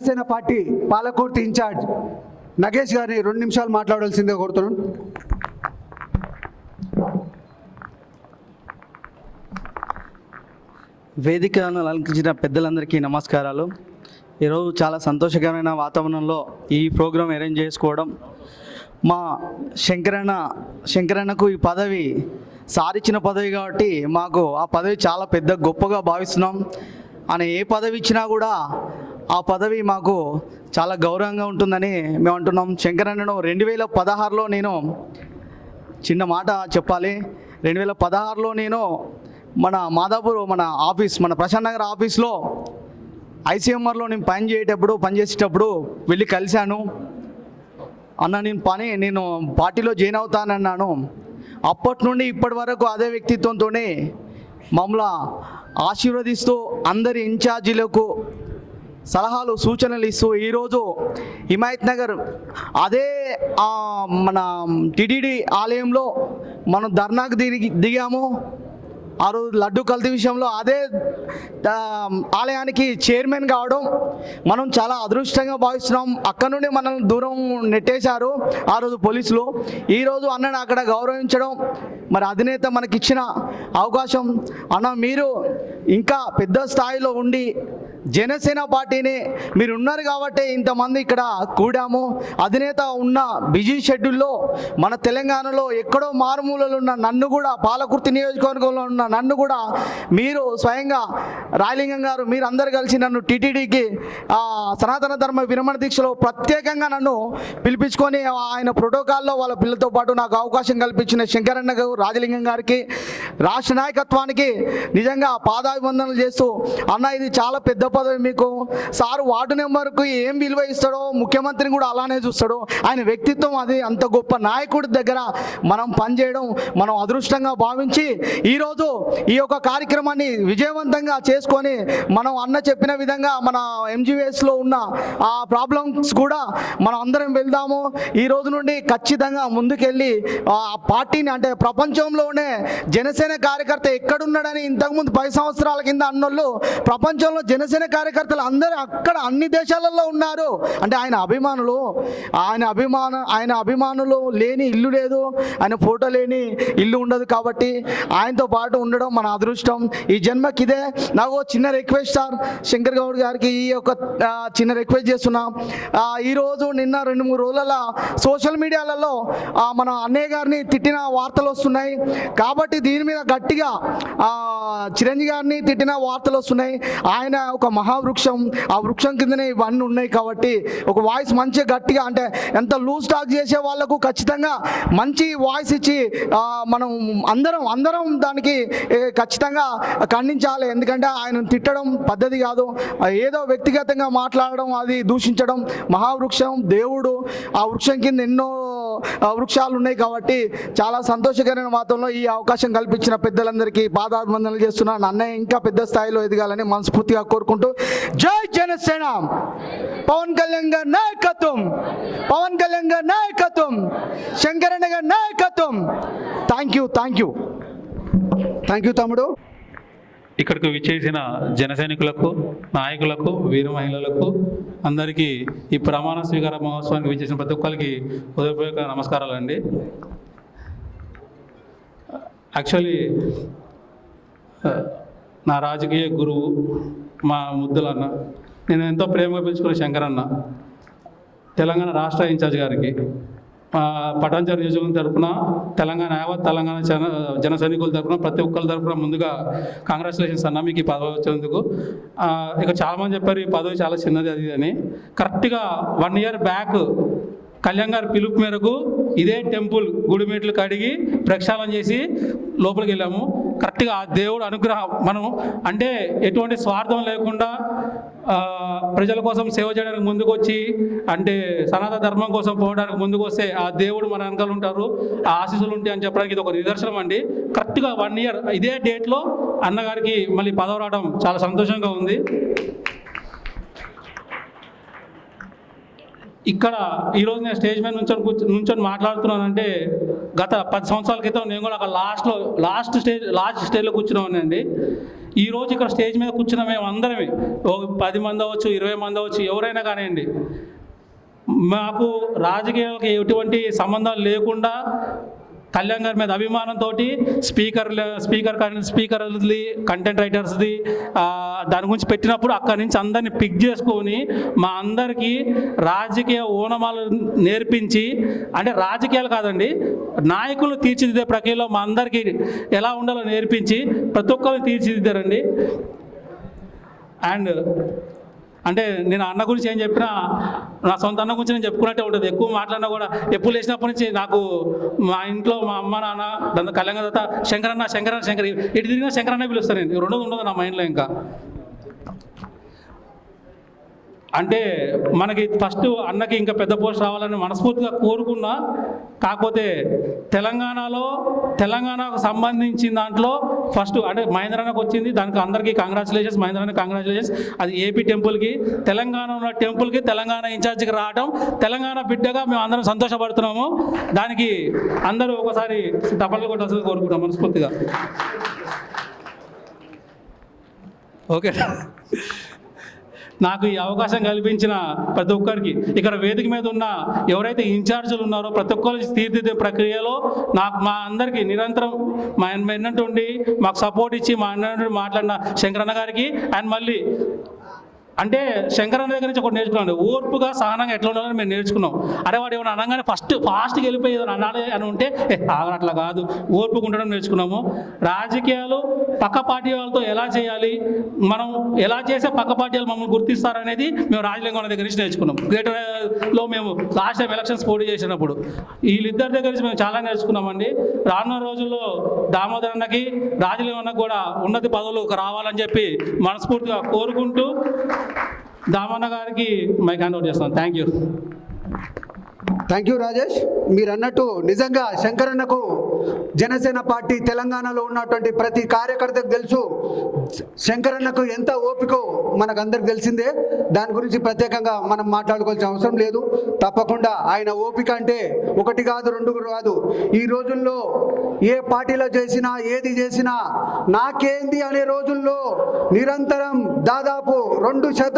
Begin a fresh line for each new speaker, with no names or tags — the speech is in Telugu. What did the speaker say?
జనసేన పార్టీ పాలకుర్తి ఇన్ఛార్జ్ నగేష్ గారిని 2 నిమిషాలు మాట్లాడాల్సిందిగా కోరుతున్నాను.
వేదికను అలంకరించిన పెద్దలందరికీ నమస్కారాలు. ఈరోజు చాలా సంతోషకరమైన వాతావరణంలో ఈ ప్రోగ్రాం అరేంజ్ చేసుకోవడం, మా శంకరన్నకు ఈ పదవి సారిచ్చిన పదవి కాబట్టి మాకు ఆ పదవి చాలా పెద్ద గొప్పగా భావిస్తున్నాం. ఆయన ఏ పదవి ఇచ్చినా కూడా ఆ పదవి మాకు చాలా గౌరవంగా ఉంటుందని మేము అంటున్నాం. శంకరన్నను 2016లో నేను చిన్న మాట చెప్పాలి. 2016లో నేను మన మాదాపూర్ మన ప్రశాంత్ నగర్ ఆఫీస్లో ఐసీఎంఆర్లో నేను పనిచేసేటప్పుడు వెళ్ళి కలిశాను. అన్న నేను పార్టీలో జాయిన్ అవుతానన్నాను. అప్పటి నుండి ఇప్పటి వరకు అదే వ్యక్తిత్వంతోనే మమ్మల్ని ఆశీర్వదిస్తూ అందరి ఇన్ఛార్జీలకు సలహాలు సూచనలు ఇస్తూ ఈరోజు హిమాయత్ నగర్ అదే మన టిటిడి ఆలయంలో మనం ధర్నాకు దిగాము. ఆ రోజు లడ్డు కల్తీ విషయంలో అదే ఆలయానికి చైర్మన్ కావడం మనం చాలా అదృష్టంగా భావిస్తున్నాం. అక్కడ నుండి మనల్ని దూరం నెట్టేశారు ఆ రోజు పోలీసులు. ఈరోజు అన్నను అక్కడ గౌరవించడం, మరి అధినేత మనకిచ్చిన అవకాశం. అన్న మీరు ఇంకా పెద్ద స్థాయిలో ఉండి జనసేన పార్టీని మీరు ఉన్నారు కాబట్టి ఇంతమంది ఇక్కడ కూడాము. అధినేత ఉన్న బిజీ షెడ్యూల్లో మన తెలంగాణలో ఎక్కడో మారుమూలలో ఉన్న నన్ను కూడా, పాలకుర్తి నియోజకవర్గంలో ఉన్న నన్ను కూడా మీరు స్వయంగా రాయలింగం గారు మీరు అందరు కలిసి నన్ను టీటీడీకి సనాతన ధర్మ విరమణ దీక్షలో ప్రత్యేకంగా నన్ను పిలిపించుకొని ఆయన ప్రోటోకాల్లో వాళ్ళ పిల్లలతో పాటు నాకు అవకాశం కల్పించిన శంకరన్న గారు, రాజలింగం గారికి, రాష్ట్ర నాయకత్వానికి నిజంగా పాదాభివందనలు చేస్తూ, అన్న ఇది చాలా పెద్ద పదవి మీకు. సారు వార్డు నెంబర్కు ఏం విలువ ఇస్తాడో ముఖ్యమంత్రిని కూడా అలానే చూస్తాడు. ఆయన వ్యక్తిత్వం అది. అంత గొప్ప నాయకుడి దగ్గర మనం పనిచేయడం మనం అదృష్టంగా భావించి ఈరోజు ఈ యొక్క కార్యక్రమాన్ని విజయవంతంగా చేసుకొని మనం అన్న చెప్పిన విధంగా మన ఎంజీఎస్లో ఉన్న ఆ ప్రాబ్లమ్స్ కూడా మనం అందరం వెళ్దాము. ఈ రోజు నుండి ఖచ్చితంగా ముందుకెళ్ళి ఆ పార్టీని, అంటే ప్రపంచంలోనే జనసేన కార్యకర్త ఎక్కడున్నాడని ఇంతకుముందు 10 సంవత్సరాల కింద అన్నోళ్ళు ప్రపంచంలో జనసేన కార్యకర్తలు అందరూ అక్కడ అన్ని దేశాలలో ఉన్నారు. అంటే ఆయన అభిమానులు లేని ఇల్లు లేదు, ఆయన ఫోటో లేని ఇల్లు ఉండదు. కాబట్టి ఆయనతో పాటు ఉండడం మన అదృష్టం. ఈ జన్మకి ఇదే. నాకు చిన్న రిక్వెస్ట్ సార్, శంకర్ గౌడ్ గారికి ఈ యొక్క చిన్న రిక్వెస్ట్ చేస్తున్నా. ఈరోజు నిన్న 2-3 రోజుల సోషల్ మీడియాలలో మన అన్నయ్య గారిని తిట్టిన వార్తలు వస్తున్నాయి. కాబట్టి దీని మీద గట్టిగా చిరంజీవి గారిని తిట్టిన వార్తలు వస్తున్నాయి. ఆయన ఒక మహావృక్షం, ఆ వృక్షం కిందనే ఇవన్నీ ఉన్నాయి. కాబట్టి ఒక వాయిస్ మంచిగా గట్టిగా, అంటే ఎంత లూజ్ టాక్ చేసే వాళ్ళకు ఖచ్చితంగా మంచి వాయిస్ ఇచ్చి మనం అందరం దానికి ఖచ్చితంగా ఖండించాలి. ఎందుకంటే ఆయన తిట్టడం పద్ధతి కాదు. ఏదో వ్యక్తిగతంగా మాట్లాడడం, అది దూషించడం. మహావృక్షం దేవుడు, ఆ వృక్షం కింద ఎన్నో వృక్షాలు ఉన్నాయి. కాబట్టి చాలా సంతోషకరమైన వాతావరణంలో ఈ అవకాశం కల్పించిన పెద్దలందరికీ పాదాభివందనలు చేస్తున్నాను. అన్నయ్య ఇంకా పెద్ద స్థాయిలో ఎదగాలని మనస్ఫూర్తిగా కోరుకుంటూ, జై జనసేన, పవన్ కళ్యాణ్ గారి నాయకత్వం, పవన్ కళ్యాణ్ గారి నాయకత్వం, శంకరన్న గారి నాయకత్వం. థ్యాంక్ యూ తమ్ముడు.
ఇక్కడికి విచ్చేసిన జన సైనికులకు, నాయకులకు, వీర మహిళలకు అందరికీ ఈ ప్రమాణ స్వీకార మహోత్సవానికి విచ్చేసిన ప్రతి ఒక్కరికి హృదయపూర్వక నమస్కారాలండి. యాక్చువల్లీ నా రాజకీయ గురువు, మా ముద్దులన్న, నేను ఎంతో ప్రేమగా పిలుచుకున్న శంకరన్న, తెలంగాణ రాష్ట్ర ఇన్ఛార్జ్ గారికి, పటాన్చెరు నియోజకవర్గం తరఫున, తెలంగాణ జన సైనికుల తరఫున, ప్రతి ఒక్కరి తరఫున ముందుగా కంగ్రాచులేషన్స్ అన్న, మీకు ఈ పదవి వచ్చినందుకు. ఇక చాలామంది చెప్పారు ఈ పదవి చాలా చిన్నది అది అని. కరెక్ట్గా 1 year బ్యాక్ కళ్యాణ్ గారి పిలుపు మేరకు ఇదే టెంపుల్ గుడిమెట్లు కడిగి ప్రక్షాళన చేసి లోపలికి వెళ్ళాము. కరెక్ట్గా ఆ దేవుడు అనుగ్రహం, మనం అంటే ఎటువంటి స్వార్థం లేకుండా ప్రజల కోసం సేవ చేయడానికి ముందుకు వచ్చి, అంటే సనాతన ధర్మం కోసం పోవడానికి ముందుకు వస్తే ఆ దేవుడు మన వెనకాల ఉంటారు, ఆ ఆశీస్సులు ఉంటాయి అని చెప్పడానికి ఇది ఒక నిదర్శనం అండి. కరెక్ట్గా 1 year ఇదే డేట్లో అన్నగారికి మళ్ళీ పదవి రావడం చాలా సంతోషంగా ఉంది. ఇక్కడ ఈరోజు నేను స్టేజ్ మీద నుంచొని మాట్లాడుతున్నానంటే గత 10 సంవత్సరాల క్రితం నేను కూడా అక్కడ లాస్ట్ స్టేజ్లో కూర్చున్నానండి. ఈరోజు ఇక్కడ స్టేజ్ మీద కూర్చున్న మేము అందరమే 10 మంది అవ్వచ్చు, 20 మంది అవ్వచ్చు, ఎవరైనా కానివ్వండి, మాకు రాజకీయాలకు ఎటువంటి సంబంధాలు లేకుండా కళ్యాణ్ గారి మీద అభిమానంతో స్పీకర్ది కంటెంట్ రైటర్స్ది దాని గురించి పెట్టినప్పుడు అక్కడి నుంచి అందరినీ పిక్ చేసుకొని మా అందరికీ రాజకీయ ఓనమాలు నేర్పించి, అంటే రాజకీయాలు కాదండి, నాయకులు తీర్చిదిద్దే ప్రక్రియలో మా అందరికీ ఎలా ఉండాలో నేర్పించి ప్రతి ఒక్కరిని తీర్చిదిద్దారండి. అండ్ అంటే నేను అన్న గురించి ఏం చెప్పినా నా సొంత అన్న గురించి నేను చెప్పుకున్నట్టే ఉంటుంది. ఎక్కువ మాట్లాడినా కూడా ఎప్పుడు లేచినప్పటి నుంచి నాకు మా ఇంట్లో మా అమ్మ నాన్న కళ్యాణ దత్త శంకర్ ఇటు తిరిగినా శంకరన్న పిలుస్తాను. నేను రెండోది ఉండదు నా మైండ్లో. ఇంకా అంటే మనకి ఫస్ట్ అన్నకి ఇంకా పెద్ద పోస్ట్ రావాలని మనస్ఫూర్తిగా కోరుకున్నా. కాకపోతే తెలంగాణకు సంబంధించిన దాంట్లో ఫస్ట్ అంటే మహేంద్రన్నకు వచ్చింది, దానికి అందరికీ కంగ్రాచులేషన్స్, మహేంద్రన్న కంగ్రాచులేషన్స్. అది ఏపీ టెంపుల్కి, తెలంగాణ ఉన్న టెంపుల్కి తెలంగాణ ఇన్ఛార్జికి రావడం, తెలంగాణ బిడ్డగా మేము అందరం సంతోషపడుతున్నాము. దానికి అందరూ ఒకసారి డబ్బులు కొట్టాల్సింది కోరుకుంటాం మనస్ఫూర్తిగా. ఓకే, నాకు ఈ అవకాశం కల్పించిన ప్రతి ఒక్కరికి, ఇక్కడ వేదిక మీద ఉన్న ఎవరైతే ఇన్ఛార్జీలు ఉన్నారో ప్రతి ఒక్కరి తీర్చిదిద్దే ప్రక్రియలో మా అందరికీ నిరంతరం మా ఎన్నట్టుండి మాకు సపోర్ట్ ఇచ్చి మా అన్న మాట్లాడిన శంకరన్న గారికి, అండ్ మళ్ళీ అంటే శంకరన్న దగ్గర నుంచి ఒకటి నేర్చుకున్నాను, ఓర్పుగా సహనంగా ఎట్లా ఉండాలని మేము నేర్చుకున్నాం. అరే వాడు ఏమైనా అనగానే ఫాస్ట్గా వెళ్ళిపోయి ఏదైనా అనాలి అని ఉంటే అట్లా కాదు, ఓర్పుగా ఉండడం నేర్చుకున్నాము. రాజకీయాలు పక్క పార్టీ వాళ్ళతో ఎలా చేయాలి, మనం ఎలా చేసే పక్క పార్టీ వాళ్ళు మమ్మల్ని గుర్తిస్తారనేది మేము రాజలింగం దగ్గర నుంచి నేర్చుకున్నాం. గ్రేటర్లో మేము లాస్ట్ టైం ఎలక్షన్స్ పోటీ చేసినప్పుడు వీళ్ళిద్దరి దగ్గర నుంచి మేము చాలా నేర్చుకున్నామండి. రానున్న రోజుల్లో దామోదర్ అన్నకి రాజలింగం అన్నకు కూడా ఉన్నత పదవులు రావాలని చెప్పి మనస్ఫూర్తిగా కోరుకుంటూ దామన్న గారికి మైక్ హ్యాండ్ ఓవర్ చేస్తాను.
Thank you Rajesh. మీరు అన్నట్టు నిజంగా శంకరన్నకు జనసేన పార్టీ తెలంగాణలో ఉన్నటువంటి ప్రతి కార్యకర్తకు తెలుసు. శంకరన్నకు ఎంత ఓపికో మనకందరికి తెలిసిందే. దాని గురించి ప్రత్యేకంగా మనం మాట్లాడుకోవాల్సిన అవసరం లేదు. తప్పకుండా ఆయన ఓపిక అంటే 1 కాదు 2 కాదు. ఈ రోజుల్లో ఏ పార్టీలో చేసినా ఏది చేసినా నాకేంది అనే రోజుల్లో నిరంతరం దాదాపు 2 శతాబ్దాలు